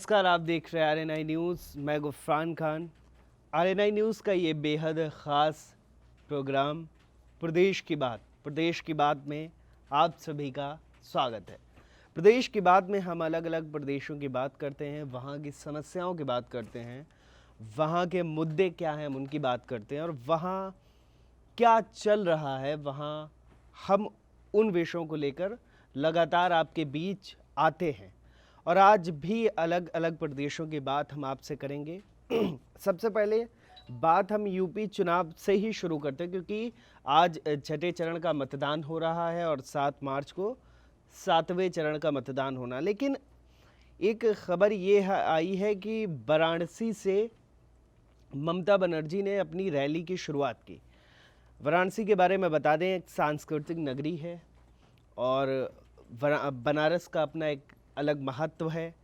नमस्कार, आप देख रहे हैं आरएनआई न्यूज़। मैं गुफरान खान। आरएनआई न्यूज़ का ये बेहद ख़ास प्रोग्राम प्रदेश की बात में आप सभी का स्वागत है। प्रदेश की बात में हम अलग अलग प्रदेशों की बात करते हैं, वहाँ की समस्याओं की बात करते हैं, वहाँ के मुद्दे क्या हैं हम उनकी बात करते हैं और वहाँ क्या चल रहा है, वहाँ हम उन विषयों को लेकर लगातार आपके बीच आते हैं। और आज भी अलग अलग प्रदेशों की बात हम आपसे करेंगे। सबसे पहले बात हम यूपी चुनाव से ही शुरू करते हैं, क्योंकि आज छठे चरण का मतदान हो रहा है और 7 मार्च को 7वें चरण का मतदान होना। लेकिन एक खबर ये आई है कि वाराणसी से ममता बनर्जी ने अपनी रैली की शुरुआत की। वाराणसी के बारे में बता दें, एक सांस्कृतिक नगरी है और बनारस का अपना एक अलग महत्व है,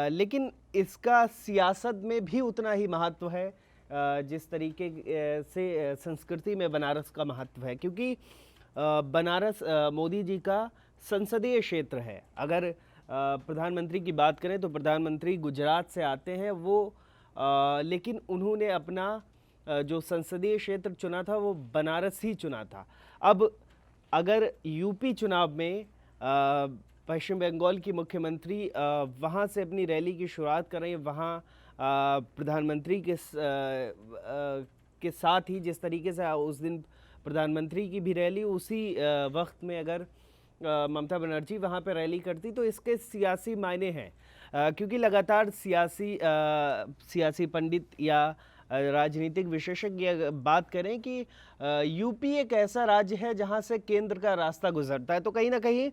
लेकिन इसका सियासत में भी उतना ही महत्व है जिस तरीके से संस्कृति में बनारस का महत्व है, क्योंकि बनारस मोदी जी का संसदीय क्षेत्र है। अगर प्रधानमंत्री की बात करें तो प्रधानमंत्री गुजरात से आते हैं वो, लेकिन उन्होंने अपना जो संसदीय क्षेत्र चुना था वो बनारस ही चुना था। अब अगर यूपी चुनाव में पश्चिम बंगाल की मुख्यमंत्री वहाँ से अपनी रैली की शुरुआत कर रही है, वहाँ प्रधानमंत्री के साथ ही जिस तरीके से उस दिन प्रधानमंत्री की भी रैली, उसी वक्त में अगर ममता बनर्जी वहाँ पर रैली करती तो इसके सियासी मायने हैं, क्योंकि लगातार सियासी पंडित या राजनीतिक विशेषज्ञ बात करें कि यूपी एक ऐसा राज्य है जहां से केंद्र का रास्ता गुजरता है। तो कहीं ना कहीं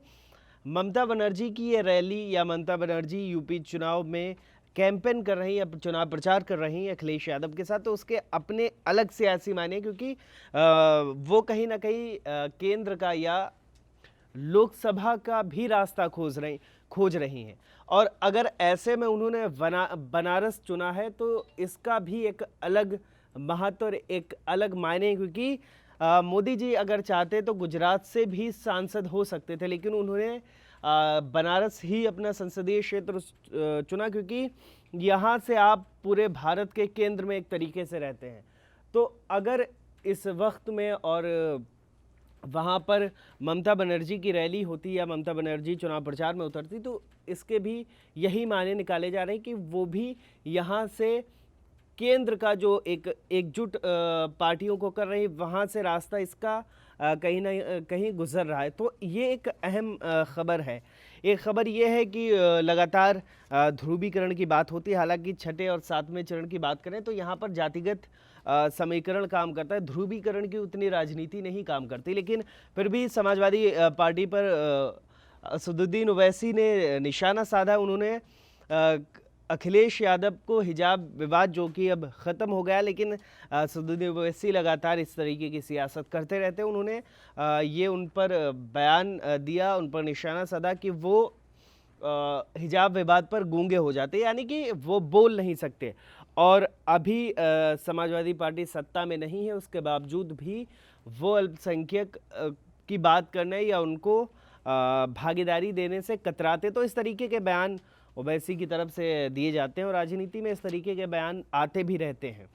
ममता बनर्जी की ये रैली या ममता बनर्जी यूपी चुनाव में कैंपेन कर रही है, चुनाव प्रचार कर रही है अखिलेश यादव के साथ, तो उसके अपने अलग सियासी मायने, क्योंकि वो कहीं ना कहीं केंद्र का या लोकसभा का भी रास्ता खोज रही हैं। और अगर ऐसे में उन्होंने बनारस चुना है तो इसका भी एक अलग महत्व और एक अलग मायने, क्योंकि मोदी जी अगर चाहते तो गुजरात से भी सांसद हो सकते थे, लेकिन उन्होंने बनारस ही अपना संसदीय क्षेत्र चुना, क्योंकि यहाँ से आप पूरे भारत के केंद्र में एक तरीके से रहते हैं। तो अगर इस वक्त में और वहाँ पर ममता बनर्जी की रैली होती या ममता बनर्जी चुनाव प्रचार में उतरती तो इसके भी यही मायने निकाले जा रहे हैं कि वो भी यहाँ से केंद्र का जो एक एकजुट पार्टियों को कर रही, वहाँ से रास्ता इसका कहीं ना कहीं गुजर रहा है। तो ये एक अहम खबर है। एक खबर ये है कि लगातार ध्रुवीकरण की बात होती है। हालांकि छठे और 7वें चरण की बात करें तो यहाँ पर जातिगत समीकरण काम करता है, ध्रुवीकरण की उतनी राजनीति नहीं काम करती, लेकिन फिर भी समाजवादी पार्टी पर असदुद्दीन ओवैसी ने निशाना साधा। उन्होंने अखिलेश यादव को हिजाब विवाद जो कि अब ख़त्म हो गया, लेकिन असदुद्दीन ओवैसी लगातार इस तरीके की सियासत करते रहते हैं। उन्होंने ये उन पर बयान दिया, उन पर निशाना साधा कि वो हिजाब विवाद पर गूंगे हो जाते, यानी कि वो बोल नहीं सकते। और अभी समाजवादी पार्टी सत्ता में नहीं है, उसके बावजूद भी वो अल्पसंख्यक की बात करने या उनको भागीदारी देने से कतराते। तो इस तरीके के बयान ओवैसी की तरफ से दिए जाते हैं और राजनीति में इस तरीके के बयान आते भी रहते हैं।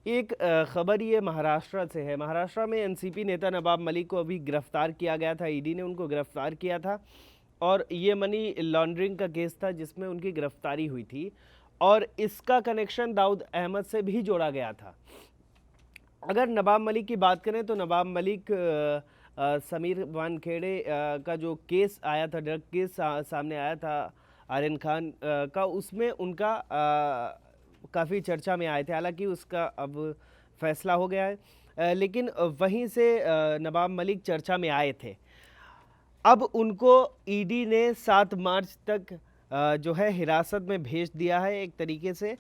एक खबर ये महाराष्ट्र से है। महाराष्ट्र में एनसीपी नेता नवाब मलिक को अभी गिरफ्तार किया गया था, ईडी ने उनको गिरफ्तार किया था और ये मनी लॉन्ड्रिंग का केस था जिसमें उनकी गिरफ्तारी हुई थी और इसका कनेक्शन दाऊद अहमद से भी जोड़ा गया था। अगर नवाब मलिक की बात करें तो नवाब मलिक समीर वानखेड़े का जो केस आया था, ड्रग केस सामने आया था आर्यन खान का, उसमें उनका काफ़ी चर्चा में आए थे। हालांकि उसका अब फैसला हो गया है, लेकिन वहीं से नवाब मलिक चर्चा में आए थे। अब उनको ईडी ने 7 मार्च तक जो है हिरासत में भेज दिया है एक तरीके से।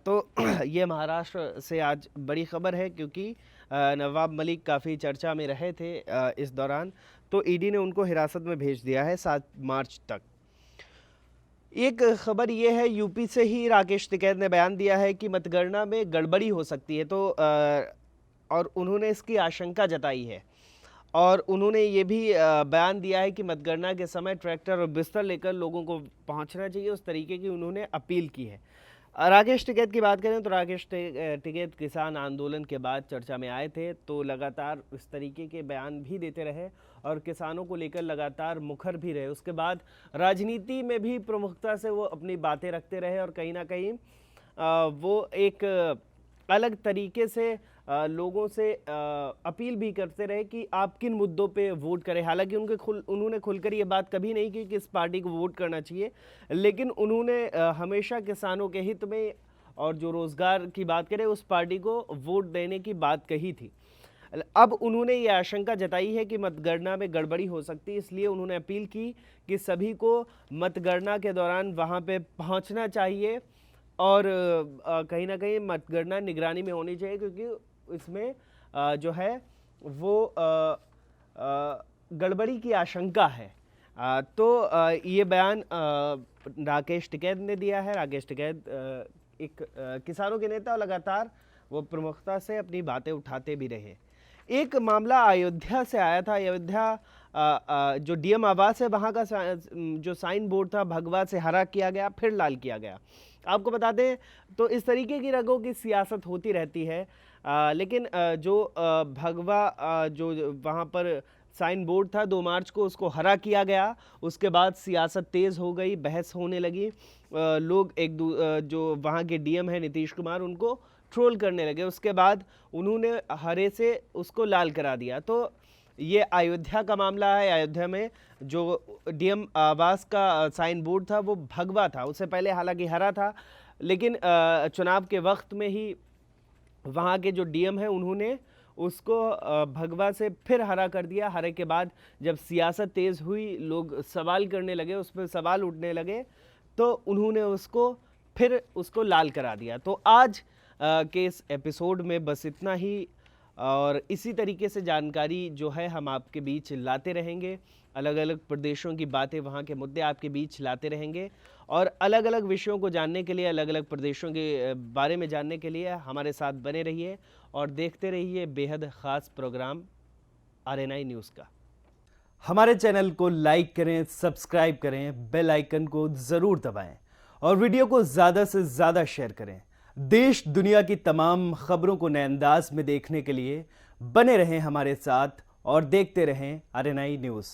तो ये महाराष्ट्र से आज बड़ी खबर है, क्योंकि नवाब मलिक काफ़ी चर्चा में रहे थे इस दौरान, तो ईडी ने उनको हिरासत में भेज दिया है 7 मार्च तक। एक खबर ये है, यूपी से ही राकेश टिकैत ने बयान दिया है कि मतगणना में गड़बड़ी हो सकती है, तो और उन्होंने इसकी आशंका जताई है और उन्होंने ये भी बयान दिया है कि मतगणना के समय ट्रैक्टर और बिस्तर लेकर लोगों को पहुंचना चाहिए, उस तरीके की उन्होंने अपील की है। राकेश टिकैत की बात करें तो राकेश टिकैत किसान आंदोलन के बाद चर्चा में आए थे, तो लगातार इस तरीके के बयान भी देते रहे और किसानों को लेकर लगातार मुखर भी रहे। उसके बाद राजनीति में भी प्रमुखता से वो अपनी बातें रखते रहे और कहीं ना कहीं वो एक अलग तरीके से लोगों से अपील भी करते रहे कि आप किन मुद्दों पे वोट करें। हालांकि उन्होंने खुलकर ये बात कभी नहीं की कि इस पार्टी को वोट करना चाहिए, लेकिन उन्होंने हमेशा किसानों के हित में और जो रोज़गार की बात करें उस पार्टी को वोट देने की बात कही थी। अब उन्होंने ये आशंका जताई है कि मतगणना में गड़बड़ी हो सकती है, इसलिए उन्होंने अपील की कि सभी को मतगणना के दौरान वहाँ पे पहुँचना चाहिए और कहीं ना कहीं मतगणना निगरानी में होनी चाहिए, क्योंकि इसमें जो है वो गड़बड़ी की आशंका है। तो ये बयान राकेश टिकैत ने दिया है। राकेश टिकैत एक किसानों के नेता और लगातार वो प्रमुखता से अपनी बातें उठाते भी रहे। एक मामला अयोध्या से आया था। अयोध्या जो डीएम आवास है वहाँ का जो साइन बोर्ड था भगवा से हरा किया गया, फिर लाल किया गया। आपको बता दें तो इस तरीके की रंगों की सियासत होती रहती है, लेकिन जो भगवा जो वहाँ पर साइन बोर्ड था 2 मार्च को उसको हरा किया गया। उसके बाद सियासत तेज़ हो गई, बहस होने लगी। लोग जो वहाँ के डीएम है नीतीश कुमार उनको ट्रोल करने लगे। उसके बाद उन्होंने हरे से उसको लाल करा दिया। तो ये अयोध्या का मामला है। अयोध्या में जो डीएम आवास का साइन बोर्ड था वो भगवा था, उससे पहले हालांकि हरा था, लेकिन चुनाव के वक्त में ही वहाँ के जो डीएम है उन्होंने उसको भगवा से फिर हरा कर दिया। हरे के बाद जब सियासत तेज़ हुई, लोग सवाल करने लगे, उस पर सवाल उठने लगे, तो उन्होंने फिर उसको लाल करा दिया। तो आज के इस एपिसोड में बस इतना ही, और इसी तरीके से जानकारी जो है हम आपके बीच लाते रहेंगे। अलग अलग प्रदेशों की बातें, वहाँ के मुद्दे आपके बीच लाते रहेंगे, और अलग अलग विषयों को जानने के लिए, अलग अलग प्रदेशों के बारे में जानने के लिए हमारे साथ बने रहिए और देखते रहिए बेहद ख़ास प्रोग्राम आरएनआई न्यूज़ का। हमारे चैनल को लाइक करें, सब्सक्राइब करें, बेल आइकन को ज़रूर दबाएं और वीडियो को ज़्यादा से ज़्यादा शेयर करें। देश दुनिया की तमाम खबरों को नए अंदाज में देखने के लिए बने रहें हमारे साथ और देखते रहें आरएनआई न्यूज़।